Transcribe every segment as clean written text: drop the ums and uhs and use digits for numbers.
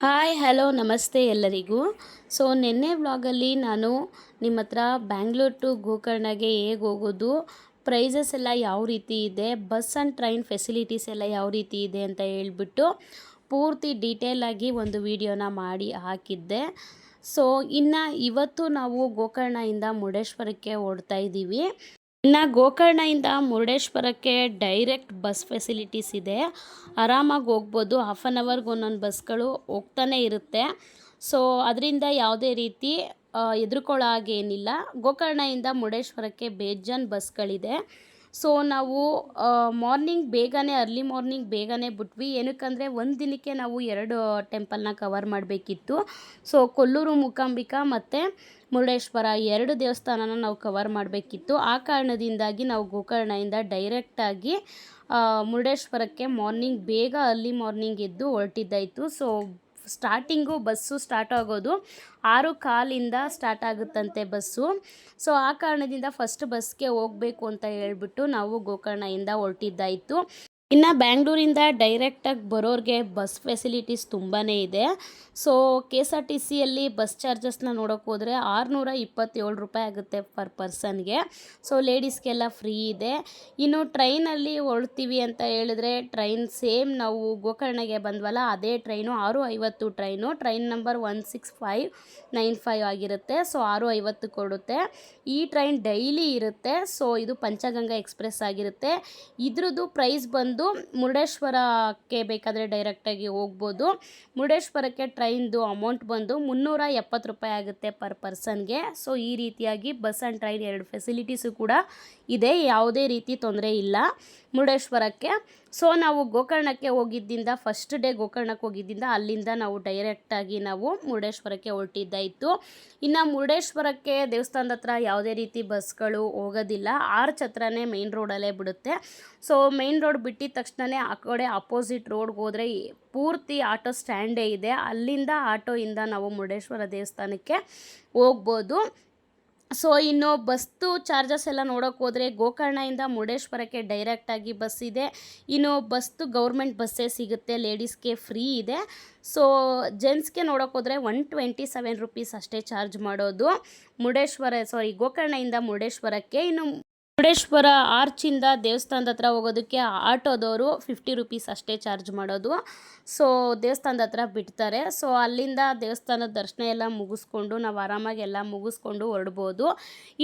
Hi hello ನಮಸ್ತೆ ಎಲ್ಲರಿಗೂ. ನಿನ್ನೆ ವ್ಲಾಗಲ್ಲಿ ನಾನು ನಿಮ್ಮ ಹತ್ರ ಬ್ಯಾಂಗ್ಳೂರ್ ಟು ಗೋಕರ್ಣಗೆ ಹೇಗೆ ಹೋಗೋದು, ಪ್ರೈಸಸ್ ಎಲ್ಲ ಯಾವ ರೀತಿ ಇದೆ, ಬಸ್ ಆ್ಯಂಡ್ ಟ್ರೈನ್ ಫೆಸಿಲಿಟೀಸ್ ಎಲ್ಲ ಯಾವ ರೀತಿ ಇದೆ ಅಂತ ಹೇಳ್ಬಿಟ್ಟು ಪೂರ್ತಿ ಡೀಟೇಲಾಗಿ ಒಂದು ವಿಡಿಯೋನ ಮಾಡಿ ಹಾಕಿದ್ದೆ. ಇನ್ನು ಇವತ್ತು ನಾವು ಗೋಕರ್ಣದಿಂದ ಮುರುಡೇಶ್ವರಕ್ಕೆ ಹೊರಡ್ತಾ ಇದ್ದೀವಿ. ಇನ್ನು ಗೋಕರ್ಣದಿಂದ ಮುರುಡೇಶ್ವರಕ್ಕೆ ಡೈರೆಕ್ಟ್ ಬಸ್ ಫೆಸಿಲಿಟೀಸ್ ಇದೆ. ಆರಾಮಾಗಿ ಹೋಗ್ಬೋದು. ಹಾಫ್ ಆನ್ ಅವರ್ಗೆ ಒಂದೊಂದು ಬಸ್ಗಳು ಹೋಗ್ತಾನೆ ಇರುತ್ತೆ. ಅದರಿಂದ ಯಾವುದೇ ರೀತಿ ಹೆದರ್ಕೊಳ್ಳೋ ಹಾಗೇನಿಲ್ಲ. ಗೋಕರ್ಣದಿಂದ ಮುರುಡೇಶ್ವರಕ್ಕೆ ಬೇಜಾನ್ ಬಸ್ಗಳಿದೆ. ನಾವು ಮಾರ್ನಿಂಗ್ ಬೇಗನೆ ಅರ್ಲಿ ಮಾರ್ನಿಂಗ್ ಬೇಗನೆ ಬಿಟ್ವಿ. ಏನಕ್ಕಂದರೆ ಒಂದು ದಿನಕ್ಕೆ ನಾವು 2 ಟೆಂಪಲ್ನ ಕವರ್ ಮಾಡಬೇಕಿತ್ತು. ಕೊಲ್ಲೂರು ಮೂಕಾಂಬಿಕಾ ಮತ್ತು ಮುರುಡೇಶ್ವರ 2 ದೇವಸ್ಥಾನನ ನಾವು ಕವರ್ ಮಾಡಬೇಕಿತ್ತು. ಆ ಕಾರಣದಿಂದಾಗಿ ನಾವು ಗೋಕರ್ಣದಿಂದ ಡೈರೆಕ್ಟಾಗಿ ಮುರುಡೇಶ್ವರಕ್ಕೆ ಮಾರ್ನಿಂಗ್ ಬೇಗ ಅರ್ಲಿ ಮಾರ್ನಿಂಗ್ ಎದ್ದು ಹೊರಟಿದ್ದಾಯಿತು. ಸ್ಟಾರ್ಟಿಂಗು ಬಸ್ಸು ಸ್ಟಾರ್ಟ್ ಆಗೋದು 6:15 ಸ್ಟಾರ್ಟ್ ಆಗುತ್ತಂತೆ ಬಸ್ಸು. ಆ ಕಾರಣದಿಂದ ಫಸ್ಟ್ ಬಸ್ಗೆ ಹೋಗಬೇಕು ಅಂತ ಹೇಳ್ಬಿಟ್ಟು ನಾವು ಗೋಕರ್ಣದಿಂದ ಹೊರಟಿದ್ದಾಯಿತು. ಇನ್ನು ಬ್ಯಾಂಗ್ಳೂರಿಂದ ಡೈರೆಕ್ಟಾಗಿ ಬರೋರಿಗೆ ಬಸ್ ಫೆಸಿಲಿಟೀಸ್ ತುಂಬಾ ಇದೆ. KSRTCಯಲ್ಲಿ ಬಸ್ ಚಾರ್ಜಸ್ನ ನೋಡೋಕೆ ಹೋದರೆ 627 ರೂಪಾಯಿ ಆಗುತ್ತೆ ಪರ್ ಪರ್ಸನ್ಗೆ. ಲೇಡೀಸ್ಗೆಲ್ಲ ಫ್ರೀ ಇದೆ. ಇನ್ನು ಟ್ರೈನಲ್ಲಿ ಹೊರಡ್ತೀವಿ ಅಂತ ಹೇಳಿದ್ರೆ ಟ್ರೈನ್ ಸೇಮ್ ನಾವು ಗೋಕರ್ಣಗೆ ಬಂದ್ವಲ್ಲ ಅದೇ ಟ್ರೈನು 6:50 ಟ್ರೈನ್ ನಂಬರ್ 16595 ಆಗಿರುತ್ತೆ. 6:50 ಕೊಡುತ್ತೆ. ಈ ಟ್ರೈನ್ ಡೈಲಿ ಇರುತ್ತೆ. ಇದು ಪಂಚಗಂಗಾ ಎಕ್ಸ್ಪ್ರೆಸ್ ಆಗಿರುತ್ತೆ. ಇದ್ರದ್ದು ಪ್ರೈಸ್ ಬಂದು ಮುರುಡೇಶ್ವರಕ್ಕೆ ಬೇಕಾದರೆ ಡೈರೆಕ್ಟಾಗಿ ಹೋಗ್ಬೋದು. ಮುರುಡೇಶ್ವರಕ್ಕೆ ಟ್ರೈನ್ದು ಅಮೌಂಟ್ ಬಂದು 370 ರೂಪಾಯಿ ಆಗುತ್ತೆ ಪರ್ ಪರ್ಸನ್ಗೆ. ಈ ರೀತಿಯಾಗಿ ಬಸ್ ಆ್ಯಂಡ್ ಟ್ರೈನ್ 2 ಫೆಸಿಲಿಟೀಸು ಕೂಡ ಇದೆ. ಯಾವುದೇ ರೀತಿ ತೊಂದರೆ ಇಲ್ಲ ಮುರುಡೇಶ್ವರಕ್ಕೆ. ನಾವು ಗೋಕರ್ಣಕ್ಕೆ ಹೋಗಿದ್ದರಿಂದ ಫಸ್ಟ್ ಡೇ ಗೋಕರ್ಣಕ್ಕೆ ಹೋಗಿದ್ದರಿಂದ ಅಲ್ಲಿಂದ ನಾವು ಡೈರೆಕ್ಟಾಗಿ ನಾವು ಮುರುಡೇಶ್ವರಕ್ಕೆ ಹೊರಟಿದ್ದಾಯಿತು. ಇನ್ನು ಮುರುಡೇಶ್ವರಕ್ಕೆ ದೇವಸ್ಥಾನದ ಹತ್ರ ಯಾವುದೇ ರೀತಿ ಬಸ್ಗಳು ಹೋಗೋದಿಲ್ಲ. ಆರ್ಚ್ ಹತ್ರನೇ ಮೇನ್ ರೋಡಲ್ಲೇ ಬಿಡುತ್ತೆ. ಮೇನ್ ರೋಡ್ ಬಿಟ್ಟಿದ ತಕ್ಷಣವೇ ಆ ಕಡೆ ಅಪೋಸಿಟ್ ರೋಡ್ಗೆ ಹೋದರೆ ಪೂರ್ತಿ ಆಟೋ ಸ್ಟ್ಯಾಂಡೇ ಇದೆ. ಅಲ್ಲಿಂದ ಆಟೋಯಿಂದ ನಾವು ಮುರುಡೇಶ್ವರ ದೇವಸ್ಥಾನಕ್ಕೆ ಹೋಗ್ಬೋದು. ಇನ್ನು ಬಸ್ದು ಚಾರ್ಜಸ್ ಎಲ್ಲ ನೋಡೋಕೆ ಹೋದರೆ ಗೋಕರ್ಣದಿಂದ ಮುರುಡೇಶ್ವರಕ್ಕೆ ಡೈರೆಕ್ಟಾಗಿ ಬಸ್ ಇದೆ. ಇನ್ನು ಬಸ್ದು ಗೌರ್ಮೆಂಟ್ ಬಸ್ಸೇ ಸಿಗುತ್ತೆ, ಲೇಡೀಸ್ಗೆ ಫ್ರೀ ಇದೆ. ಜೆಂಟ್ಸ್ಗೆ ನೋಡೋಕೆ ಹೋದರೆ 127 ರೂಪೀಸ್ ಅಷ್ಟೇ ಚಾರ್ಜ್ ಮಾಡೋದು ಗೋಕರ್ಣದಿಂದ ಮುರುಡೇಶ್ವರಕ್ಕೆ. ಇನ್ನು ಮುರುಡೇಶ್ವರ ಆರ್ಚಿಂದ ದೇವಸ್ಥಾನದ ಹತ್ರ ಹೋಗೋದಕ್ಕೆ ಆಟೋದವರು 50 ರೂಪೀಸ್ ಅಷ್ಟೇ ಚಾರ್ಜ್ ಮಾಡೋದು. ದೇವಸ್ಥಾನದ ಹತ್ರ ಬಿಡ್ತಾರೆ. ಅಲ್ಲಿಂದ ದೇವಸ್ಥಾನದ ದರ್ಶನ ಎಲ್ಲ ಮುಗಿಸ್ಕೊಂಡು ನಾವು ಆರಾಮಾಗಿ ಎಲ್ಲ ಮುಗಿಸ್ಕೊಂಡು ಹೊರಡ್ಬೋದು.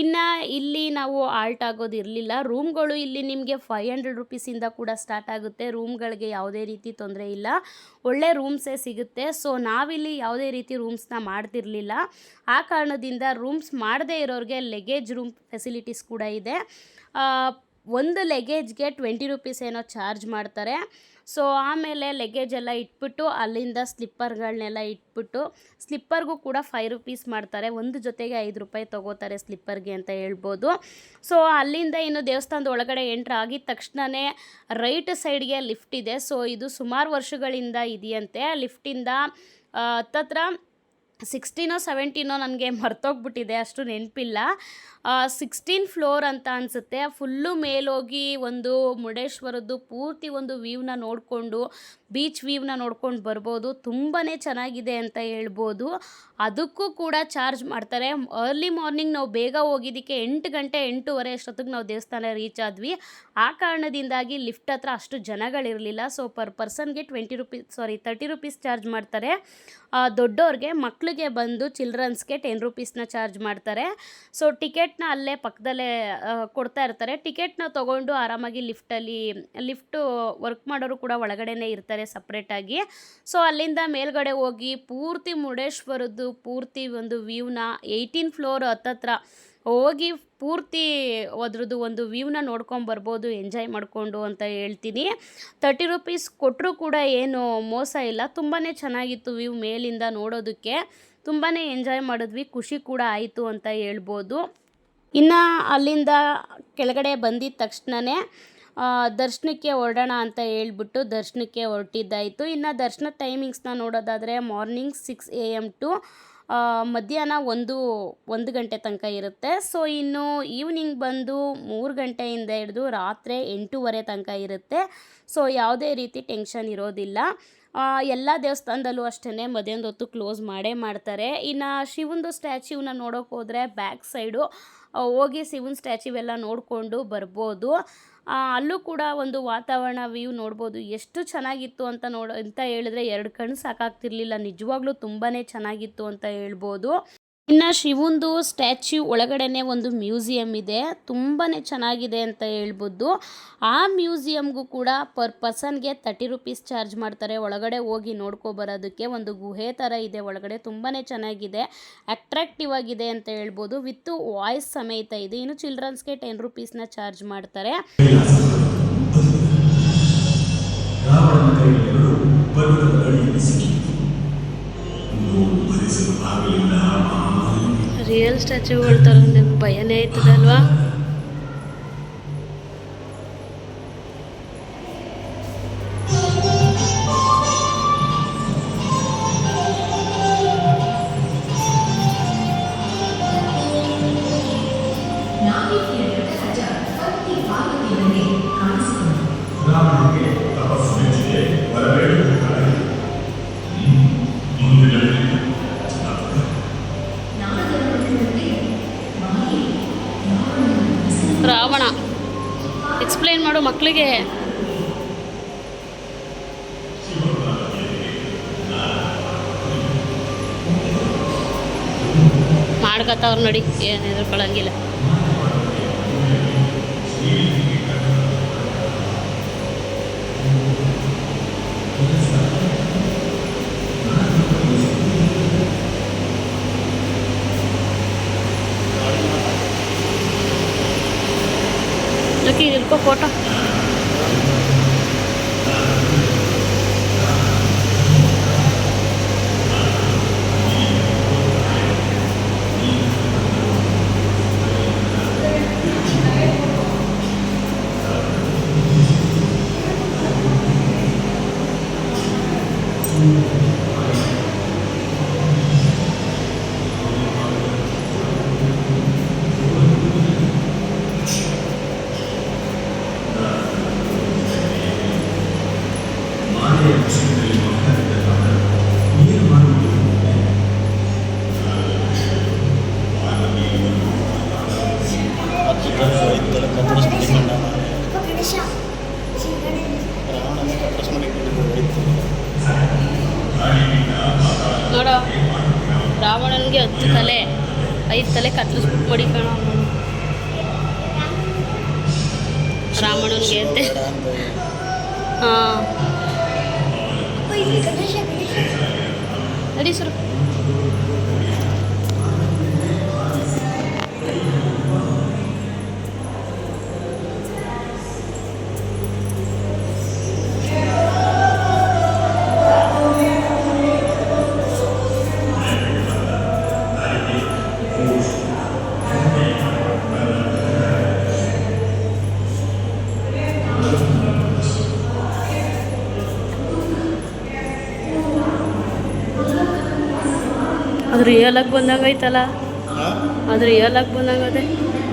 ಇನ್ನು ಇಲ್ಲಿ ನಾವು ಆಲ್ಟ್ ಆಗೋದು ಇರಲಿಲ್ಲ. ರೂಮ್ಗಳು ಇಲ್ಲಿ ನಿಮಗೆ 500 ರೂಪೀಸಿಂದ ಕೂಡ ಸ್ಟಾರ್ಟ್ ಆಗುತ್ತೆ. ರೂಮ್ಗಳಿಗೆ ಯಾವುದೇ ರೀತಿ ತೊಂದರೆ ಇಲ್ಲ, ಒಳ್ಳೆ ರೂಮ್ಸೇ ಸಿಗುತ್ತೆ. ನಾವಿಲ್ಲಿ ಯಾವುದೇ ರೀತಿ ರೂಮ್ಸ್ನ ಮಾಡ್ತಿರಲಿಲ್ಲ. ಆ ಕಾರಣದಿಂದ ರೂಮ್ಸ್ ಮಾಡದೇ ಇರೋರಿಗೆ ಲೆಗೇಜ್ ರೂಮ್ ಫೆಸಿಲಿಟೀಸ್ ಕೂಡ ಇದೆ. ಒಂದು ಲೆಗೇಜ್ಗೆ 20 ರೂಪೀಸ್ ಏನೋ ಚಾರ್ಜ್ ಮಾಡ್ತಾರೆ. ಆಮೇಲೆ ಲೆಗೇಜ್ ಎಲ್ಲ ಇಟ್ಬಿಟ್ಟು ಅಲ್ಲಿಂದ ಸ್ಲಿಪ್ಪರ್ಗಳನ್ನೆಲ್ಲ ಇಟ್ಬಿಟ್ಟು ಸ್ಲಿಪ್ಪರ್ಗೂ ಕೂಡ 5 ರೂಪೀಸ್ ಮಾಡ್ತಾರೆ. ಒಂದು ಜೊತೆಗೆ 5 ರೂಪಾಯಿ ತೊಗೋತಾರೆ ಸ್ಲಿಪ್ಪರ್ಗೆ ಅಂತ ಹೇಳ್ಬೋದು. ಅಲ್ಲಿಂದ ಇನ್ನು ದೇವಸ್ಥಾನದ ಒಳಗಡೆ ಎಂಟ್ರ್ ಆಗಿದ ತಕ್ಷಣವೇ ರೈಟ್ ಸೈಡ್ಗೆ ಲಿಫ್ಟ್ ಇದೆ. ಇದು ಸುಮಾರು ವರ್ಷಗಳಿಂದ ಇದೆಯಂತೆ. ಲಿಫ್ಟಿಂದ ಹತ್ತತ್ರ 16 17 ನನಗೆ ಮರ್ತೋಗ್ಬಿಟ್ಟಿದೆ, ಅಷ್ಟು ನೆನಪಿಲ್ಲ. 16 ಫ್ಲೋರ್ ಅಂತ ಅನಿಸುತ್ತೆ. ಫುಲ್ಲು ಮೇಲೋಗಿ ಒಂದು ಮುರುಡೇಶ್ವರದ್ದು ಪೂರ್ತಿ ಒಂದು ವ್ಯೂನ ನೋಡಿಕೊಂಡು ಬೀಚ್ ವ್ಯೂನ ನೋಡ್ಕೊಂಡು ಬರ್ಬೋದು. ತುಂಬಾ ಚೆನ್ನಾಗಿದೆ ಅಂತ ಹೇಳ್ಬೋದು. ಅದಕ್ಕೂ ಕೂಡ ಚಾರ್ಜ್ ಮಾಡ್ತಾರೆ. ಅರ್ಲಿ ಮಾರ್ನಿಂಗ್ ನಾವು ಬೇಗ ಹೋಗಿದ್ದಕ್ಕೆ 8 ಗಂಟೆ 8:30 ಅಷ್ಟೊತ್ತಿಗೆ ನಾವು ದೇವಸ್ಥಾನ ರೀಚ್ ಆದ್ವಿ. ಆ ಕಾರಣದಿಂದಾಗಿ ಲಿಫ್ಟ್ ಹತ್ರ ಅಷ್ಟು ಜನಗಳಿರಲಿಲ್ಲ. ಪರ್ ಪರ್ಸನ್ಗೆ 30 ರೂಪೀಸ್ ಚಾರ್ಜ್ ಮಾಡ್ತಾರೆ. ದೊಡ್ಡವ್ರಿಗೆ, ಮಕ್ಕಳಿಗೆ ಬಂದು ಚಿಲ್ಡ್ರನ್ಸ್ಗೆ 10 ರೂಪೀಸ್ನ ಚಾರ್ಜ್ ಮಾಡ್ತಾರೆ. ಟಿಕೆಟ್ನ ಅಲ್ಲೇ ಪಕ್ಕದಲ್ಲೇ ಕೊಡ್ತಾ ಇರ್ತಾರೆ. ಟಿಕೆಟ್ನ ತೊಗೊಂಡು ಆರಾಮಾಗಿ ಲಿಫ್ಟು ವರ್ಕ್ ಮಾಡೋರು ಕೂಡ ಒಳಗಡೆನೇ ಇರ್ತಾರೆ ಸಪ್ರೇಟಾಗಿ. ಅಲ್ಲಿಂದ ಮೇಲ್ಗಡೆ ಹೋಗಿ ಪೂರ್ತಿ ಮುರುಡೇಶ್ವರದ್ದು ಪೂರ್ತಿ ಒಂದು ವ್ಯೂನ 18 ಫ್ಲೋರ್ ಹತ್ತತ್ರ ಹೋಗಿ ಪೂರ್ತಿ ಅದ್ರದ್ದು ಒಂದು ವ್ಯೂನ ನೋಡ್ಕೊಂಬರ್ಬೋದು, ಎಂಜಾಯ್ ಮಾಡಿಕೊಂಡು ಅಂತ ಹೇಳ್ತೀನಿ. 30 ರೂಪೀಸ್ ಕೊಟ್ಟರೂ ಕೂಡ ಏನು ಮೋಸ ಇಲ್ಲ. ತುಂಬಾ ಚೆನ್ನಾಗಿತ್ತು ವ್ಯೂ ಮೇಲಿಂದ ನೋಡೋದಕ್ಕೆ. ತುಂಬಾ ಎಂಜಾಯ್ ಮಾಡಿದ್ವಿ, ಖುಷಿ ಕೂಡ ಆಯಿತು ಅಂತ ಹೇಳ್ಬೋದು. ಇನ್ನು ಅಲ್ಲಿಂದ ಕೆಳಗಡೆ ಬಂದಿದ್ದ ತಕ್ಷಣವೇ ದರ್ಶನಕ್ಕೆ ಹೊರಡೋಣ ಅಂತ ಹೇಳ್ಬಿಟ್ಟು ದರ್ಶನಕ್ಕೆ ಹೊರಟಿದ್ದಾಯಿತು. ಇನ್ನು ದರ್ಶನ ಟೈಮಿಂಗ್ಸ್ನ ನೋಡೋದಾದರೆ ಮಾರ್ನಿಂಗ್ 6 AM ಟು ಮಧ್ಯಾಹ್ನ 1 ಗಂಟೆ ತನಕ ಇರುತ್ತೆ. ಇನ್ನು ಈವ್ನಿಂಗ್ ಬಂದು 3 ಗಂಟೆಯಿಂದ ಹಿಡಿದು ರಾತ್ರಿ 8:30 ತನಕ ಇರುತ್ತೆ. ಯಾವುದೇ ರೀತಿ ಟೆನ್ಷನ್ ಇರೋದಿಲ್ಲ. ಎಲ್ಲ ದೇವಸ್ಥಾನದಲ್ಲೂ ಅಷ್ಟೇ ಮಧ್ಯಾಹ್ನದ ಹೊತ್ತು ಕ್ಲೋಸ್ ಮಾಡೇ ಮಾಡ್ತಾರೆ. ಇನ್ನು ಶಿವಂದು ಸ್ಟ್ಯಾಚ್ಯೂನ ನೋಡೋಕೆ ಹೋದರೆ ಬ್ಯಾಕ್ ಸೈಡು ಹೋಗಿ ಶಿವನ ಸ್ಟ್ಯಾಚ್ಯೂ ಎಲ್ಲ ನೋಡಿಕೊಂಡು ಬರ್ಬೋದು. ಅಲ್ಲೂ ಕೂಡ ಒಂದು ವಾತಾವರಣ ವ್ಯೂ ನೋಡ್ಬೋದು. ಎಷ್ಟು ಚೆನ್ನಾಗಿತ್ತು ಅಂತ ಹೇಳಿದ್ರೆ 2 ಕಣ್ಣು ಸಾಕಾಗ್ತಿರ್ಲಿಲ್ಲ. ನಿಜವಾಗ್ಲೂ ತುಂಬಾ ಚೆನ್ನಾಗಿತ್ತು ಅಂತ ಹೇಳ್ಬೋದು. ಇನ್ನು ಶಿವಂದು ಸ್ಟ್ಯಾಚ್ಯೂ ಒಳಗಡೆನೆ ಒಂದು ಮ್ಯೂಸಿಯಂ ಇದೆ, ತುಂಬಾ ಚೆನ್ನಾಗಿದೆ ಅಂತ ಹೇಳ್ಬೋದು. ಆ ಮ್ಯೂಸಿಯಮ್ಗೂ ಕೂಡ ಪರ್ ಪರ್ಸನ್ಗೆ 30 ರೂಪೀಸ್ ಚಾರ್ಜ್ ಮಾಡ್ತಾರೆ ಒಳಗಡೆ ಹೋಗಿ ನೋಡ್ಕೊಬರೋದಕ್ಕೆ. ಒಂದು ಗುಹೆ ಥರ ಇದೆ ಒಳಗಡೆ, ತುಂಬಾ ಚೆನ್ನಾಗಿದೆ, ಅಟ್ರಾಕ್ಟಿವ್ ಆಗಿದೆ ಅಂತ ಹೇಳ್ಬೋದು. ವಿತ್ ವಾಯ್ಸ್ ಸಮೇತ ಇದೆ. ಇನ್ನು ಚಿಲ್ಡ್ರನ್ಸ್ಗೆ 10 ರೂಪೀಸ್ನ ಚಾರ್ಜ್ ಮಾಡ್ತಾರೆ. ರಿಯಲ್ ಸ್ಟ್ಯಾಚ್ಯೂಗಳು ಥರ ನಿಮ್ಗೆ ಭಯನೇ ಆಯ್ತದಲ್ವಾ? ರಾವಣ ಎಕ್ಸ್ಪ್ಲೈನ್ ಮಾಡು ಮಕ್ಕಳಿಗೆ. ಮಾಡ್ಕತ್ತವ್ರು ನೋಡಿ, ಏನು ಹೆದರ್ಕೊಳ್ಳಂಗಿಲ್ಲ. इनको फोटो ನೋಡೋ ರಾವಣನಿಗೆ 10 ತಲೆ 5 ತಲೆ ಕತ್ತರಿಸ್ಬಿಟ್ಟು ಮಡಿ ಕಾಣೋ ರಾವಣನಿಗೆ ಅಂತೆ. ಹಾಂ ನಡಿ ಸರ್. ಅದು ರಿಯಲ್ ಆಗಿ ಬಂದಂಗೆ ಐತಲ್ಲ, ಅದು ರಿಯಲ್ ಆಗಿ ಬಂದಂಗೆ ಅದೇ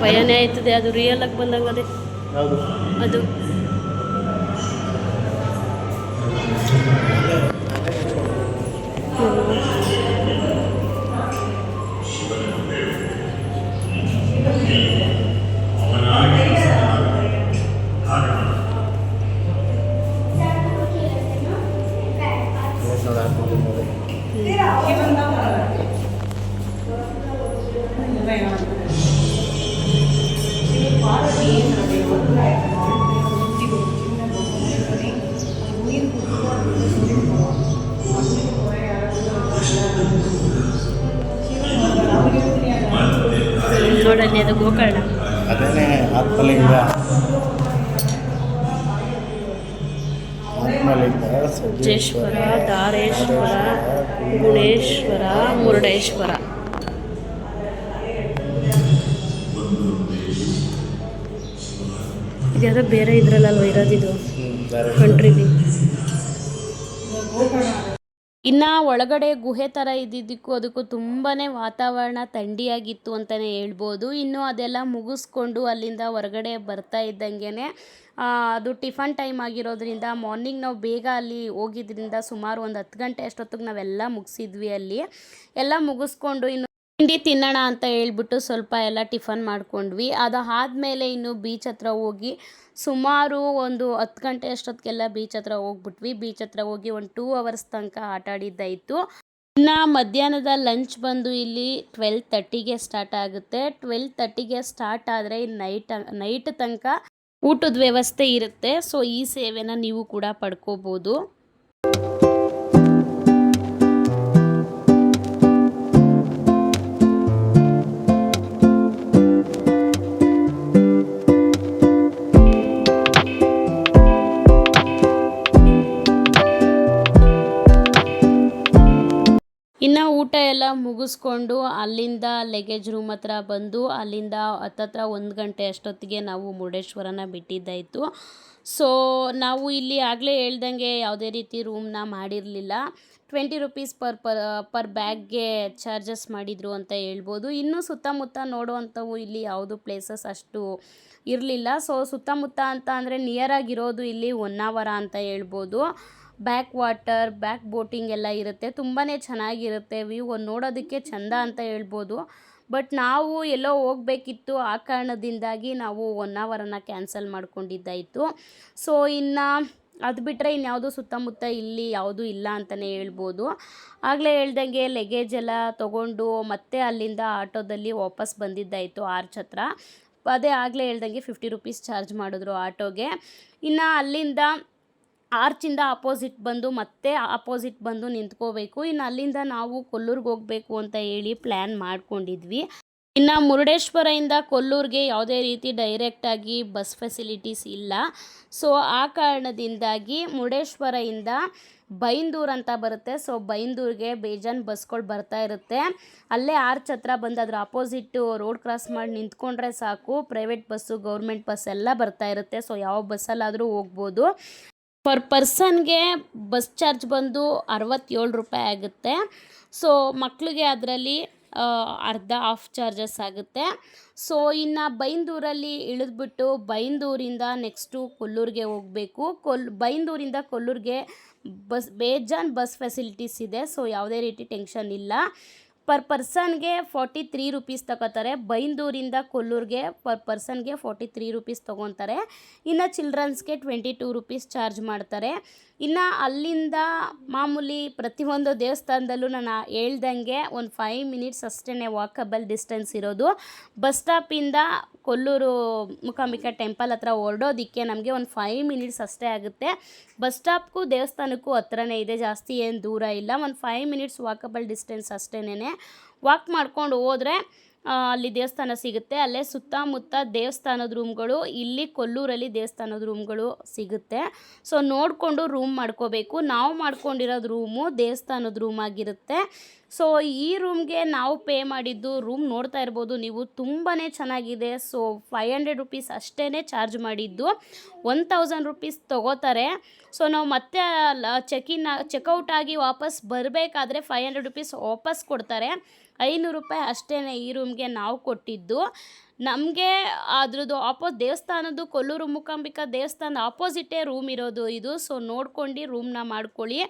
ಭಯನೇ ಆಯ್ತದೆ. ಅದು ರಿಯಲ್ ಆಗಿ ಬಂದಂಗೆ ಅದೇ ಅದು ನೋಡಲ್ಲಿ ಅದು ಗೋಕರ್ಣ. ಅದೇನೇ ಆತ್ಮಲಿಂಗ ಸಿದ್ದೇಶ್ವರ, ಧಾರೇಶ್ವರ, ಗುಣೇಶ್ವರ, ಮುರುಡೇಶ್ವರ. ಇದ್ಯಾವುದೋ ಬೇರೆ ಇದ್ರಲ್ಲಲ್ವ ಇರೋದಿದು ಕಂಟ್ರಿಲಿ. ಇನ್ನು ಒಳಗಡೆ ಗುಹೆ ಥರ ಇದ್ದಿದ್ದಕ್ಕೂ ಅದಕ್ಕೂ ತುಂಬಾ ವಾತಾವರಣ ಥಂಡಿಯಾಗಿತ್ತು ಅಂತಲೇ ಹೇಳ್ಬೋದು. ಇನ್ನು ಅದೆಲ್ಲ ಮುಗಿಸ್ಕೊಂಡು ಅಲ್ಲಿಂದ ಹೊರಗಡೆ ಬರ್ತಾ ಇದ್ದಂಗೆ ಅದು ಟಿಫನ್ ಟೈಮ್ ಆಗಿರೋದ್ರಿಂದ ಮಾರ್ನಿಂಗ್ ನಾವು ಬೇಗ ಅಲ್ಲಿ ಹೋಗಿದ್ರಿಂದ ಸುಮಾರು ಒಂದು 10 ಗಂಟೆ ಅಷ್ಟೊತ್ತಿಗೆ ನಾವೆಲ್ಲ ಮುಗಿಸಿದ್ವಿ. ಅಲ್ಲಿ ಎಲ್ಲ ಮುಗಿಸ್ಕೊಂಡು ಇನ್ನು ತಿಂಡಿ ತಿನ್ನೋಣ ಅಂತ ಹೇಳ್ಬಿಟ್ಟು ಸ್ವಲ್ಪ ಎಲ್ಲ ಟಿಫನ್ ಮಾಡ್ಕೊಂಡ್ವಿ. ಅದಾದಮೇಲೆ ಇನ್ನು ಬೀಚ್ ಹತ್ರ ಹೋಗಿ ಸುಮಾರು ಒಂದು 10 ಗಂಟೆ ಅಷ್ಟೊತ್ತಿಗೆಲ್ಲ ಬೀಚ್ ಹತ್ರ ಹೋಗ್ಬಿಟ್ವಿ. ಬೀಚ್ ಹತ್ರ ಹೋಗಿ ಒಂದು 2 ಅವರ್ಸ್ ತನಕ ಆಟ ಆಡಿದ್ದಾಯಿತು. ಇನ್ನು ಮಧ್ಯಾಹ್ನದ ಲಂಚ್ ಬಂದು ಇಲ್ಲಿ 12:30ಗೆ ಸ್ಟಾರ್ಟ್ ಆಗುತ್ತೆ. 12:30ಗೆ ಸ್ಟಾರ್ಟ್ ಆದರೆ ನೈಟ್ ತನಕ ಊಟದ ವ್ಯವಸ್ಥೆ ಇರುತ್ತೆ. ಸೊ ಈ ಸೇವೆನ ನೀವು ಕೂಡ ಪಡ್ಕೋಬೋದು. ಇನ್ನು ಊಟ ಎಲ್ಲ ಮುಗಿಸ್ಕೊಂಡು ಅಲ್ಲಿಂದ ಲಗೇಜ್ ರೂಮ್ ಹತ್ರ ಬಂದು ಅಲ್ಲಿಂದ ಹತ್ತತ್ರ 1 ಗಂಟೆ ಅಷ್ಟೊತ್ತಿಗೆ ನಾವು ಮುರುಡೇಶ್ವರನ ಬಿಟ್ಟಿದ್ದಾಯಿತು. ಸೊ ನಾವು ಇಲ್ಲಿ ಆಗಲೇ ಹೇಳ್ದಂಗೆ ಯಾವುದೇ ರೀತಿ ರೂಮ್ನ ಮಾಡಿರಲಿಲ್ಲ. 20 ರುಪೀಸ್ ಪರ್ ಬ್ಯಾಗ್ಗೆ ಚಾರ್ಜಸ್ ಮಾಡಿದರು ಅಂತ ಹೇಳ್ಬೋದು. ಇನ್ನೂ ಸುತ್ತಮುತ್ತ ನೋಡುವಂಥವು ಇಲ್ಲಿ ಯಾವುದು ಪ್ಲೇಸಸ್ ಅಷ್ಟು ಇರಲಿಲ್ಲ. ಸೊ ಸುತ್ತಮುತ್ತ ಅಂತ ಅಂದರೆ ನಿಯರಾಗಿರೋದು ಇಲ್ಲಿ ಹೊನ್ನಾವರ ಅಂತ ಹೇಳ್ಬೋದು. ಬ್ಯಾಕ್ ವಾಟರ್, ಬ್ಯಾಕ್ ಬೋಟಿಂಗ್ ಎಲ್ಲ ಇರುತ್ತೆ. ತುಂಬಾ ಚೆನ್ನಾಗಿರುತ್ತೆ. ವ್ಯೂ ನೋಡೋದಕ್ಕೆ ಚೆಂದ ಅಂತ ಹೇಳ್ಬೋದು. ಬಟ್ ನಾವು ಎಲ್ಲೋ ಹೋಗಬೇಕಿತ್ತು, ಆ ಕಾರಣದಿಂದಾಗಿ ನಾವು ಹೊನ್ನಾವರನ ಕ್ಯಾನ್ಸಲ್ ಮಾಡ್ಕೊಂಡಿದ್ದಾಯಿತು. ಸೊ ಇನ್ನು ಅದು ಬಿಟ್ಟರೆ ಇನ್ಯಾವುದು ಸುತ್ತಮುತ್ತ ಇಲ್ಲಿ ಯಾವುದೂ ಇಲ್ಲ ಅಂತಲೇ ಹೇಳ್ಬೋದು. ಆಗಲೇ ಹೇಳ್ದಂಗೆ ಲಗೇಜ್ ಎಲ್ಲ ತೊಗೊಂಡು ಮತ್ತೆ ಅಲ್ಲಿಂದ ಆಟೋದಲ್ಲಿ ವಾಪಸ್ ಬಂದಿದ್ದಾಯಿತು ಆರ್ಚ್ ಹತ್ರ. ಅದೇ ಆಗಲೇ ಹೇಳ್ದಂಗೆ 50 ರುಪೀಸ್ ಚಾರ್ಜ್ ಮಾಡಿದ್ರು ಆಟೋಗೆ. ಇನ್ನು ಅಲ್ಲಿಂದ ಆರ್ಚಿಂದ ಅಪೋಸಿಟ್ ಬಂದು ನಿಂತ್ಕೋಬೇಕು. ಇನ್ನು ಅಲ್ಲಿಂದ ನಾವು ಕೊಲ್ಲೂರಿಗೆ ಹೋಗಬೇಕು ಅಂತ ಹೇಳಿ ಪ್ಲ್ಯಾನ್ ಮಾಡ್ಕೊಂಡಿದ್ವಿ. ಇನ್ನು ಮುರುಡೇಶ್ವರದಿಂದ ಕೊಲ್ಲೂರಿಗೆ ಯಾವುದೇ ರೀತಿ ಡೈರೆಕ್ಟಾಗಿ ಬಸ್ ಫೆಸಿಲಿಟೀಸ್ ಇಲ್ಲ. ಸೊ ಆ ಕಾರಣದಿಂದಾಗಿ ಮುರುಡೇಶ್ವರದಿಂದ ಬೈಂದೂರು ಅಂತ ಬರುತ್ತೆ. ಸೊ ಬೈಂದೂರಿಗೆ ಬೇಜಾನ್ ಬಸ್ಗಳು ಬರ್ತಾ ಇರುತ್ತೆ. ಅಲ್ಲೇ ಆರ್ಚ್ ಹತ್ರ ಬಂದು ಅದ್ರ ಅಪೋಸಿಟ್ಟು ರೋಡ್ ಕ್ರಾಸ್ ಮಾಡಿ ನಿಂತ್ಕೊಂಡ್ರೆ ಸಾಕು, ಪ್ರೈವೇಟ್ ಬಸ್ಸು, ಗೌರ್ಮೆಂಟ್ ಬಸ್ ಎಲ್ಲ ಬರ್ತಾ ಇರುತ್ತೆ. ಸೊ ಯಾವ ಬಸ್ಸಲ್ಲಾದರೂ ಹೋಗ್ಬೋದು. ಪರ್ ಪರ್ಸನ್ಗೆ ಬಸ್ ಚಾರ್ಜ್ ಬಂದು 67 ರೂಪಾಯಿ ಆಗುತ್ತೆ. ಸೊ ಮಕ್ಕಳಿಗೆ ಅದರಲ್ಲಿ ಹಾಫ್ ಚಾರ್ಜಸ್ ಆಗುತ್ತೆ. ಸೊ ಇನ್ನು ಬೈಂದೂರಲ್ಲಿ ಇಳಿದ್ಬಿಟ್ಟು ಬೈಂದೂರಿಂದ ನೆಕ್ಸ್ಟು ಕೊಲ್ಲೂರಿಗೆ ಹೋಗಬೇಕು. ಬೈಂದೂರಿಂದ ಕೊಲ್ಲೂರಿಗೆ ಬೇಜಾನ್ ಬಸ್ ಫೆಸಿಲಿಟೀಸ್ ಇದೆ. ಸೊ ಯಾವುದೇ ರೀತಿ ಟೆನ್ಷನ್ ಇಲ್ಲ. ಪರ್ ಪರ್ಸನ್ಗೆ 43 ರುಪೀಸ್ ತಗೋತಾರೆ. ಬೈಂದೂರಿಂದ ಕೊಲ್ಲೂರಿಗೆ ಪರ್ ಪರ್ಸನ್ಗೆ 43 ರುಪೀಸ್ ತೊಗೊತಾರೆ. ಇನ್ನು ಚಿಲ್ಡ್ರನ್ಸ್ಗೆ 22 ರುಪೀಸ್ ಚಾರ್ಜ್ ಮಾಡ್ತಾರೆ. ಇನ್ನು ಅಲ್ಲಿಂದ ಮಾಮೂಲಿ ಪ್ರತಿಯೊಂದು ದೇವಸ್ಥಾನದಲ್ಲೂ ನಾನು ಹೇಳ್ದಂಗೆ ಒಂದು 5 ಮಿನಿಟ್ಸ್ ಅಷ್ಟೇ ವಾಕಬಲ್ ಡಿಸ್ಟೆನ್ಸ್ ಇರೋದು. ಬಸ್ ಸ್ಟಾಪಿಂದ ಕೊಲ್ಲೂರು ಮೂಕಾಂಬಿಕಾ ಟೆಂಪಲ್ ಹತ್ರ ಹೊರಡೋದಕ್ಕೆ ನಮಗೆ ಒಂದು 5 ಮಿನಿಟ್ಸ್ ಅಷ್ಟೇ ಆಗುತ್ತೆ. ಬಸ್ ಸ್ಟಾಪ್ಗೂ ದೇವಸ್ಥಾನಕ್ಕೂ ಹತ್ರನೇ ಇದೆ, ಜಾಸ್ತಿ ಏನು ದೂರ ಇಲ್ಲ. ಒಂದು 5 ಮಿನಿಟ್ಸ್ ವಾಕಬಲ್ ಡಿಸ್ಟೆನ್ಸ್ ಅಷ್ಟೇನೆ. ವಾಕ್ ಮಾಡ್ಕೊಂಡು ಹೋದರೆ ಅಲ್ಲಿ ದೇವಸ್ಥಾನ ಸಿಗುತ್ತೆ. ಅಲ್ಲೇ ಸುತ್ತಮುತ್ತ ದೇವಸ್ಥಾನದ ರೂಮ್ಗಳು, ಇಲ್ಲಿ ಕೊಲ್ಲೂರಲ್ಲಿ ದೇವಸ್ಥಾನದ ರೂಮ್ಗಳು ಸಿಗುತ್ತೆ. ಸೊ ನೋಡಿಕೊಂಡು ರೂಮ್ ಮಾಡ್ಕೋಬೇಕು. ನಾವು ಮಾಡ್ಕೊಂಡಿರೋದು ರೂಮು ದೇವಸ್ಥಾನದ ರೂಮ್ ಆಗಿರುತ್ತೆ. ಸೊ ಈ ರೂಮ್ಗೆ ನಾವು ಪೇ ಮಾಡಿದ್ದು, ರೂಮ್ ನೋಡ್ತಾ ಇರ್ಬೋದು ನೀವು, ತುಂಬಾ ಚೆನ್ನಾಗಿದೆ. ಸೊ 500 ರುಪೀಸ್ ಅಷ್ಟೇ ಚಾರ್ಜ್ ಮಾಡಿದ್ದು, 1000 ರುಪೀಸ್ ತೊಗೋತಾರೆ. ಸೊ ನಾವು ಮತ್ತೆ ಚೆಕ್ಔಟ್ ಆಗಿ ವಾಪಸ್ ಬರಬೇಕಾದ್ರೆ 500 ರುಪೀಸ್ ವಾಪಸ್ ಕೊಡ್ತಾರೆ. 500 ರೂಪಾಯಿ ಅಷ್ಟೇ ಈ ರೂಮ್ಗೆ ನಾವು ಕೊಟ್ಟಿದ್ದು. ನಮಗೆ ಅದ್ರದ್ದು ದೇವಸ್ಥಾನದ್ದು ಕೊಲ್ಲೂರು ಮೂಕಾಂಬಿಕಾ ದೇವಸ್ಥಾನದ ಆಪೋಸಿಟೇ ರೂಮ್ ಇರೋದು ಇದು. ಸೊ ನೋಡ್ಕೊಂಡು ರೂಮ್ನ ಮಾಡ್ಕೊಳ್ಳಿ.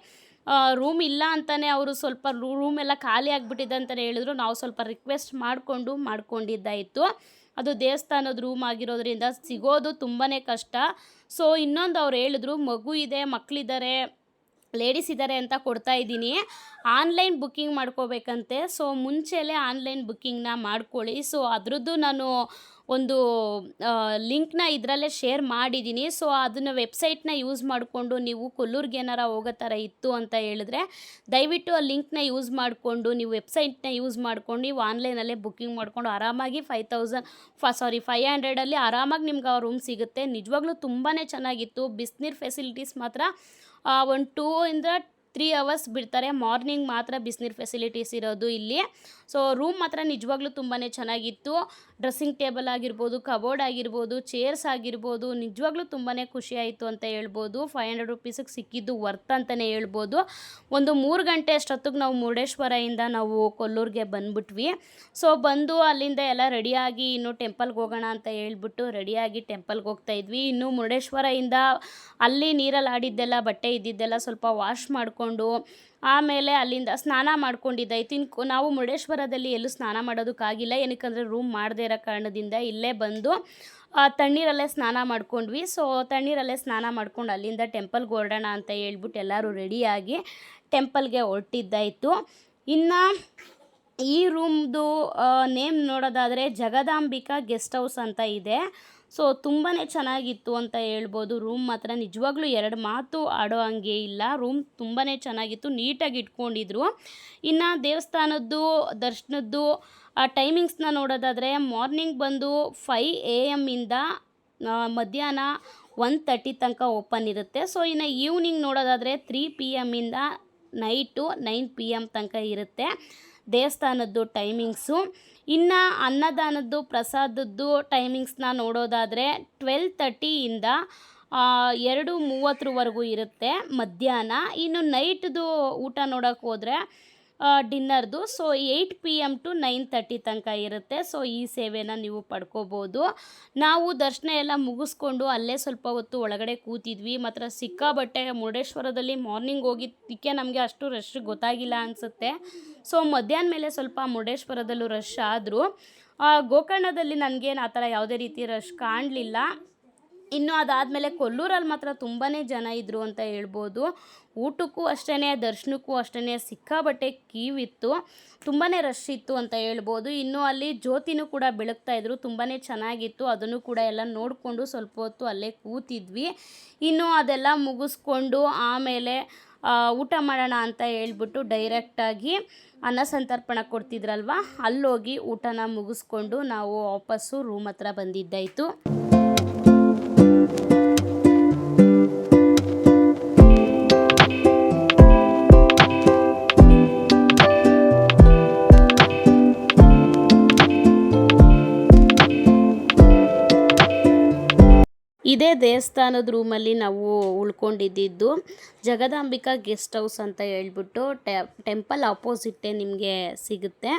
ರೂಮ್ ಇಲ್ಲ ಅಂತಲೇ ಅವರು ಸ್ವಲ್ಪ ರೂಮೆಲ್ಲ ಖಾಲಿ ಆಗಿಬಿಟ್ಟಿದೆ ಅಂತಲೇ ಹೇಳಿದ್ರು. ನಾವು ಸ್ವಲ್ಪ ರಿಕ್ವೆಸ್ಟ್ ಮಾಡ್ಕೊಂಡಿದ್ದಾಯಿತು. ಅದು ದೇವಸ್ಥಾನದ ರೂಮ್ ಆಗಿರೋದ್ರಿಂದ ಸಿಗೋದು ತುಂಬಾ ಕಷ್ಟ. ಸೊ ಇನ್ನೊಂದು ಅವ್ರು ಹೇಳಿದ್ರು, ಮಗು ಇದೆ, ಮಕ್ಕಳಿದ್ದಾರೆ, ಲೇಡೀಸ್ ಇದ್ದಾರೆ ಅಂತ ಕೊಡ್ತಾ ಇದ್ದೀನಿ, ಆನ್ಲೈನ್ ಬುಕ್ಕಿಂಗ್ ಮಾಡ್ಕೋಬೇಕಂತೆ. ಸೊ ಮುಂಚೆಲೇ ಆನ್ಲೈನ್ ಬುಕ್ಕಿಂಗ್ನ ಮಾಡ್ಕೊಳ್ಳಿ. ಸೊ ಅದರದ್ದು ನಾನು ಒಂದು ಲಿಂಕ್ನ ಇದರಲ್ಲೇ ಶೇರ್ ಮಾಡಿದ್ದೀನಿ. ಸೊ ಅದನ್ನು ವೆಬ್ಸೈಟ್ನ ಯೂಸ್ ಮಾಡಿಕೊಂಡು ನೀವು ಕೊಲ್ಲೂರಿಗೆ ಏನಾರ ಹೋಗೋ ಥರ ಇತ್ತು ಅಂತ ಹೇಳಿದ್ರೆ ದಯವಿಟ್ಟು ಆ ಲಿಂಕ್ನ ಯೂಸ್ ಮಾಡಿಕೊಂಡು ನೀವು ವೆಬ್ಸೈಟ್ನ ಯೂಸ್ ಮಾಡ್ಕೊಂಡು ನೀವು ಆನ್ಲೈನಲ್ಲೇ ಬುಕ್ಕಿಂಗ್ ಮಾಡಿಕೊಂಡು ಆರಾಮಾಗಿ 500 ಆರಾಮಾಗಿ ನಿಮ್ಗೆ ಆ ರೂಮ್ ಸಿಗುತ್ತೆ. ನಿಜವಾಗ್ಲೂ ತುಂಬಾ ಚೆನ್ನಾಗಿತ್ತು. ಬಿಸಿನೀರು ಫೆಸಿಲಿಟೀಸ್ ಮಾತ್ರ ಒಂದು 2 ಇಂದ 3 ಅವರ್ಸ್ ಬಿಡ್ತಾರೆ. ಮಾರ್ನಿಂಗ್ ಮಾತ್ರ ಬಿಸಿನೀರು ಫೆಸಿಲಿಟೀಸ್ ಇರೋದು ಇಲ್ಲಿ. ಸೊ ರೂಮ್ ಮಾತ್ರ ನಿಜವಾಗ್ಲೂ ತುಂಬಾ ಚೆನ್ನಾಗಿತ್ತು. ಡ್ರೆಸ್ಸಿಂಗ್ ಟೇಬಲ್ ಆಗಿರ್ಬೋದು, ಕಬೋರ್ಡ್ ಆಗಿರ್ಬೋದು, ಚೇರ್ಸ್ ಆಗಿರ್ಬೋದು, ನಿಜವಾಗ್ಲೂ ತುಂಬಾ ಖುಷಿ ಆಯಿತು ಅಂತ ಹೇಳ್ಬೋದು. 500 ರುಪೀಸಿಗೆ ಸಿಕ್ಕಿದ್ದು ವರ್ತ್ ಅಂತಲೇ ಹೇಳ್ಬೋದು. ಒಂದು 3 ಗಂಟೆ ಅಷ್ಟೊತ್ತಿಗೆ ನಾವು ಮುರುಡೇಶ್ವರದಿಂದ ನಾವು ಕೊಲ್ಲೂರಿಗೆ ಬಂದ್ಬಿಟ್ವಿ. ಸೊ ಬಂದು ಅಲ್ಲಿಂದ ಎಲ್ಲ ರೆಡಿಯಾಗಿ ಇನ್ನು ಟೆಂಪಲ್ಗೆ ಹೋಗೋಣ ಅಂತ ಹೇಳ್ಬಿಟ್ಟು ರೆಡಿಯಾಗಿ ಟೆಂಪಲ್ಗೆ ಹೋಗ್ತಾ ಇದ್ವಿ. ಇನ್ನು ಮುರುಡೇಶ್ವರದಿಂದ ಅಲ್ಲಿ ನೀರಲ್ಲಿ ಆಡಿದ್ದೆಲ್ಲ ಬಟ್ಟೆ ಇದ್ದಿದ್ದೆಲ್ಲ ಸ್ವಲ್ಪ ವಾಶ್ ಮಾಡಿಕೊಂಡು ಆಮೇಲೆ ಅಲ್ಲಿಂದ ಸ್ನಾನ ಮಾಡ್ಕೊಂಡಿದ್ದಾಯ್ತು. ನಾವು ಮುರುಡೇಶ್ವರದಲ್ಲಿ ಎಲ್ಲೂ ಸ್ನಾನ ಮಾಡೋದಕ್ಕಾಗಿಲ್ಲ, ಏನಕ್ಕಂದರೆ ರೂಮ್ ಮಾಡದೇ ಇರೋ ಕಾರಣದಿಂದ ಇಲ್ಲೇ ಬಂದು ತಣ್ಣೀರಲ್ಲೇ ಸ್ನಾನ ಮಾಡ್ಕೊಂಡ್ವಿ. ಸೊ ತಣ್ಣೀರಲ್ಲೇ ಸ್ನಾನ ಮಾಡ್ಕೊಂಡು ಅಲ್ಲಿಂದ ಟೆಂಪಲ್ಗೆ ಹೊರಡೋಣ ಅಂತ ಹೇಳ್ಬಿಟ್ಟು ಎಲ್ಲರೂ ರೆಡಿಯಾಗಿ ಟೆಂಪಲ್ಗೆ ಹೊರಟಿದ್ದಾಯಿತು. ಇನ್ನು ಈ ರೂಮ್ದು ನೇಮ್ ನೋಡೋದಾದರೆ ಜಗದಾಂಬಿಕಾ ಗೆಸ್ಟ್ ಹೌಸ್ ಅಂತ ಇದೆ. ಸೊ ತುಂಬಾ ಚೆನ್ನಾಗಿತ್ತು ಅಂತ ಹೇಳ್ಬೋದು. ರೂಮ್ ಮಾತ್ರ ನಿಜವಾಗ್ಲೂ 2 ಮಾತು ಆಡೋ ಹಂಗೆ ಇಲ್ಲ. ರೂಮ್ ತುಂಬಾ ಚೆನ್ನಾಗಿತ್ತು, ನೀಟಾಗಿ ಇಟ್ಕೊಂಡಿದ್ರು. ಇನ್ನು ದೇವಸ್ಥಾನದ್ದು ದರ್ಶನದ್ದು ಟೈಮಿಂಗ್ಸ್ನ ನೋಡೋದಾದರೆ ಮಾರ್ನಿಂಗ್ ಬಂದು 5 AM ಇಂದ ಮಧ್ಯಾಹ್ನ 1:30 ತನಕ ಓಪನ್ ಇರುತ್ತೆ. ಸೊ ಇನ್ನು ಈವ್ನಿಂಗ್ ನೋಡೋದಾದರೆ 3 PM ಇಂದ ನೈಟು 9 PM ತನಕ ಇರುತ್ತೆ ದೇವಸ್ಥಾನದ್ದು ಟೈಮಿಂಗ್ಸು. ಇನ್ನು ಅನ್ನದಾನದ್ದು ಪ್ರಸಾದದ್ದು ಟೈಮಿಂಗ್ಸ್ನ ನೋಡೋದಾದರೆ 12:30 ಇಂದ 2:30ವರೆಗೂ ಇರುತ್ತೆ ಮಧ್ಯಾಹ್ನ. ಇನ್ನು ನೈಟ್ದು ಊಟ ನೋಡೋಕ್ಕೆ ಹೋದರೆ ಡಿನ್ನರ್ದು 8 PM to 9:30 ತನಕ ಇರುತ್ತೆ. ಸೊ ಈ ಸೇವೆನ ನೀವು ಪಡ್ಕೋಬೋದು. ನಾವು ದರ್ಶನ ಎಲ್ಲ ಮುಗಿಸ್ಕೊಂಡು ಅಲ್ಲೇ ಸ್ವಲ್ಪ ಹೊತ್ತು ಒಳಗಡೆ ಕೂತಿದ್ವಿ. ಮಾತ್ರ ಸಿಕ್ಕಾಬಟ್ಟೆ ಮುರುಡೇಶ್ವರದಲ್ಲಿ ಮಾರ್ನಿಂಗ್ ಹೋಗಿದ್ದಕ್ಕೆ ನಮಗೆ ಅಷ್ಟು ರಶ್ ಗೊತ್ತಾಗಿಲ್ಲ ಅನಿಸುತ್ತೆ. ಸೊ ಮಧ್ಯಾಹ್ನ ಮೇಲೆ ಸ್ವಲ್ಪ ಮುರುಡೇಶ್ವರದಲ್ಲೂ ರಶ್ ಆದರೂ ಗೋಕರ್ಣದಲ್ಲಿ ನನಗೇನು ಆ ಥರ ಯಾವುದೇ ರೀತಿ ರಶ್ ಕಾಣಲಿಲ್ಲ. ಇನ್ನು ಅದಾದಮೇಲೆ ಕೊಲ್ಲೂರಲ್ಲಿ ಮಾತ್ರ ತುಂಬಾ ಜನ ಇದ್ದರು ಅಂತ ಹೇಳ್ಬೋದು. ಊಟಕ್ಕೂ ಅಷ್ಟೇ, ದರ್ಶನಕ್ಕೂ ಅಷ್ಟೇ ಸಿಕ್ಕಾಬಟ್ಟೆ ಕ್ಯೂ ಇತ್ತು, ತುಂಬಾ ರಶ್ ಇತ್ತು ಅಂತ ಹೇಳ್ಬೋದು. ಇನ್ನು ಅಲ್ಲಿ ಜ್ಯೋತಿನೂ ಕೂಡ ಬೆಳಗ್ತಾಯಿದ್ರು, ತುಂಬಾ ಚೆನ್ನಾಗಿತ್ತು. ಅದನ್ನು ಕೂಡ ಎಲ್ಲ ನೋಡಿಕೊಂಡು ಸ್ವಲ್ಪ ಹೊತ್ತು ಅಲ್ಲೇ ಕೂತಿದ್ವಿ. ಇನ್ನು ಅದೆಲ್ಲ ಮುಗಿಸ್ಕೊಂಡು ಆಮೇಲೆ ಊಟ ಮಾಡೋಣ ಅಂತ ಹೇಳ್ಬಿಟ್ಟು ಡೈರೆಕ್ಟಾಗಿ ಅನ್ನ ಸಂತರ್ಪಣೆ ಕೊಡ್ತಿದ್ರಲ್ವ, ಅಲ್ಲೋಗಿ ಊಟನ ಮುಗಿಸ್ಕೊಂಡು ನಾವು ವಾಪಸ್ಸು ರೂಮ್ ಹತ್ರ ಬಂದಿದ್ದಾಯಿತು. ಇದೇ ದೇವಸ್ಥಾನದ ರೂಮಲ್ಲಿ ನಾವು ಉಳ್ಕೊಂಡಿದ್ದು. ಜಗದಾಂಬಿಕಾ ಗೆಸ್ಟ್ ಹೌಸ್ ಅಂತ ಹೇಳ್ಬಿಟ್ಟು ಟೆಂಪಲ್ ಆಪೋಸಿಟ್ಟೇ ನಿಮಗೆ ಸಿಗುತ್ತೆ.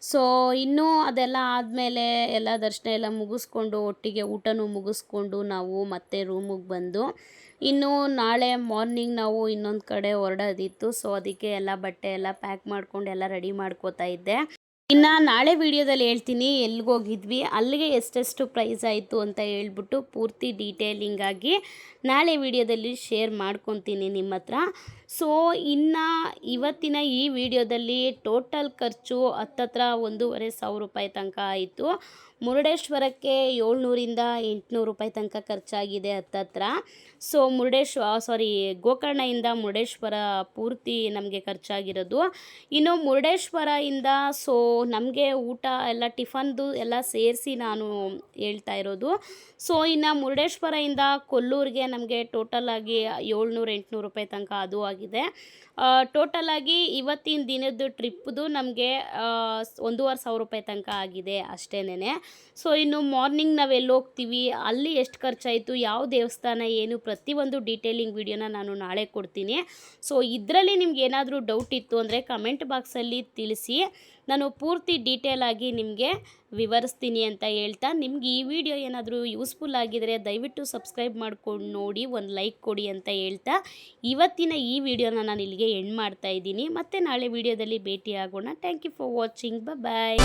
ಸೊ ಇನ್ನೂ ಅದೆಲ್ಲ ಆದಮೇಲೆ ಎಲ್ಲ ದರ್ಶನ ಎಲ್ಲ ಮುಗಿಸ್ಕೊಂಡು ಒಟ್ಟಿಗೆ ಊಟನೂ ಮುಗಿಸ್ಕೊಂಡು ನಾವು ಮತ್ತೆ ರೂಮಿಗೆ ಬಂದು ಇನ್ನು ನಾಳೆ ಮಾರ್ನಿಂಗ್ ನಾವು ಇನ್ನೊಂದು ಕಡೆ ಹೊರಡೋದಿತ್ತು. ಸೊ ಅದಕ್ಕೆ ಎಲ್ಲ ಬಟ್ಟೆ ಎಲ್ಲ ಪ್ಯಾಕ್ ಮಾಡ್ಕೊಂಡು ಎಲ್ಲ ರೆಡಿ ಮಾಡ್ಕೋತಾ ಇದ್ದೆ. ಇನ್ನು ನಾಳೆ ವಿಡಿಯೋದಲ್ಲಿ ಹೇಳ್ತೀನಿ ಎಲ್ಲಿಗೋಗಿದ್ವಿ, ಅಲ್ಲಿಗೆ ಎಷ್ಟೆಷ್ಟು ಪ್ರೈಸ್ ಆಯಿತು ಅಂತ ಹೇಳ್ಬಿಟ್ಟು ಪೂರ್ತಿ ಡೀಟೇಲಿಂಗಾಗಿ ನಾಳೆ ವಿಡಿಯೋದಲ್ಲಿ ಶೇರ್ ಮಾಡ್ಕೊತೀನಿ ನಿಮ್ಮ ಹತ್ರ. ಸೊ ಇನ್ನು ಇವತ್ತಿನ ಈ ವಿಡಿಯೋದಲ್ಲಿ ಟೋಟಲ್ ಖರ್ಚು ಹತ್ತತ್ರ 1,500 ರೂಪಾಯಿ ತನಕ ಆಯಿತು. ಮುರುಡೇಶ್ವರಕ್ಕೆ 700ರಿಂದ 800 ರೂಪಾಯಿ ತನಕ ಖರ್ಚಾಗಿದೆ ಹತ್ತತ್ರ. ಸೊ ಗೋಕರ್ಣದಿಂದ ಮುರುಡೇಶ್ವರ ಪೂರ್ತಿ ನಮಗೆ ಖರ್ಚಾಗಿರೋದು. ಇನ್ನು ಮುರುಡೇಶ್ವರದಿಂದ ಸೊ ನಮಗೆ ಊಟ ಎಲ್ಲ ಟಿಫನ್ದು ಎಲ್ಲ ಸೇರಿಸಿ ನಾನು ಹೇಳ್ತಾ ಇರೋದು. ಸೊ ಇನ್ನು ಮುರುಡೇಶ್ವರದಿಂದ ಕೊಲ್ಲೂರಿಗೆ ನಮಗೆ ಟೋಟಲಾಗಿ 700-800 ರೂಪಾಯಿ ತನಕ ಅದು ಆಗಿದೆ. ಟೋಟಲಾಗಿ ಇವತ್ತಿನ ದಿನದ್ದು ಟ್ರಿಪ್ದು ನಮಗೆ 1,500 ರೂಪಾಯಿ ತನಕ ಆಗಿದೆ ಅಷ್ಟೇನೆ. ಸೊ ಇನ್ನು ಮಾರ್ನಿಂಗ್ ನಾವು ಎಲ್ಲಿ ಹೋಗ್ತೀವಿ, ಅಲ್ಲಿ ಎಷ್ಟು ಖರ್ಚಾಯಿತು, ಯಾವ ದೇವಸ್ಥಾನ ಏನು, ಪ್ರತಿಯೊಂದು ಡೀಟೇಲಿಂಗ್ ವಿಡಿಯೋನ ನಾನು ನಾಳೆ ಕೊಡ್ತೀನಿ. ಸೊ ಇದರಲ್ಲಿ ನಿಮ್ಗೆ ಏನಾದರೂ ಡೌಟ್ ಇತ್ತು ಅಂದರೆ ಕಮೆಂಟ್ ಬಾಕ್ಸಲ್ಲಿ ತಿಳಿಸಿ, ನಾನು ಪೂರ್ತಿ ಡೀಟೇಲಾಗಿ ನಿಮಗೆ ವಿವರಿಸ್ತೀನಿ ಅಂತ ಹೇಳ್ತಾ, ನಿಮ್ಗೆ ಈ ವಿಡಿಯೋ ಏನಾದರೂ ಯೂಸ್ಫುಲ್ ಆಗಿದರೆ ದಯವಿಟ್ಟು ಸಬ್ಸ್ಕ್ರೈಬ್ ಮಾಡ್ಕೊಂಡು ನೋಡಿ, ಒಂದು ಲೈಕ್ ಕೊಡಿ ಅಂತ ಹೇಳ್ತಾ ಇವತ್ತಿನ ಈ ವಿಡಿಯೋನ ನಾನು ಇಲ್ಲಿಗೆ ಎಂಡ್ ಮಾಡ್ತಾ ಇದ್ದೀನಿ. ಮತ್ತೆ ನಾಳೆ ವಿಡಿಯೋದಲ್ಲಿ ಭೇಟಿ ಆಗೋಣ. Thank you for watching. Bye.